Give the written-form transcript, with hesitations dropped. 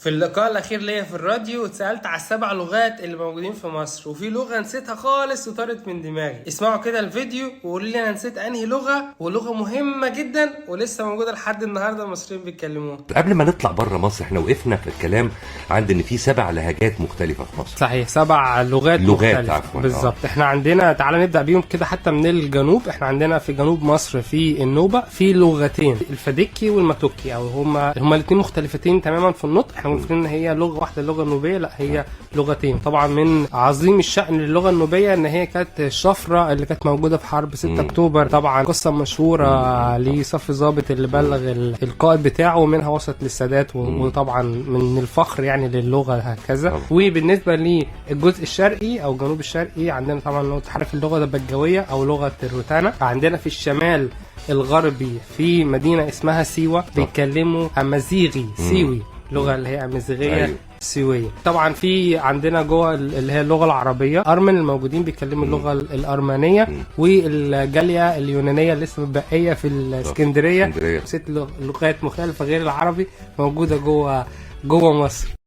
في اللقاء الاخير ليا في الراديو اتسالت على ال7 لغات اللي موجودين في مصر، وفي لغه نسيتها خالص وطارت من دماغي. اسمعوا كده الفيديو وقولوا لي انا نسيت انهي لغه، ولغه مهمه جدا ولسه موجوده لحد النهارده المصريين بيتكلموها. قبل ما نطلع بره مصر احنا وقفنا في الكلام عند ان في 7 لهجات مختلفه في مصر. صحيح، 7 لغات مختلفه بالظبط. احنا عندنا، تعالى نبدا بيهم كده حتى من الجنوب. احنا عندنا في جنوب مصر في النوبه في لغتين، الفديكي والماتوكي، او هما الاثنين مختلفتين تماما في النطق. احنا فاكرين ان هي لغه واحده اللغه النوبيه، لا هي لغتين. طبعا من عظيم الشأن للغه النوبيه ان هي كانت الشفره اللي كانت موجوده في حرب 6 اكتوبر. طبعا قصه مشهوره لصف ضابط اللي بلغ القائد بتاعه، ومنها وصلت للسادات، وطبعا من الفخر يعني للغه هكذا. وبالنسبه للجزء الشرقي او الجنوب الشرقي عندنا طبعا لو تعرف اللغه البجاويه او لغه الروتانا. عندنا في الشمال الغربي في مدينه اسمها سيوه بيتكلموا امازيغي سيوي، لغه اللي هي امازيغيه سيويه. طبعا في عندنا جوه اللي هي اللغه العربيه ارمن الموجودين بيتكلموا اللغه الارمنيه، والجاليه اليونانيه اللي لسه متبقيه في الاسكندريه. 6 لغات مختلفه غير العربي موجوده جوه مصر.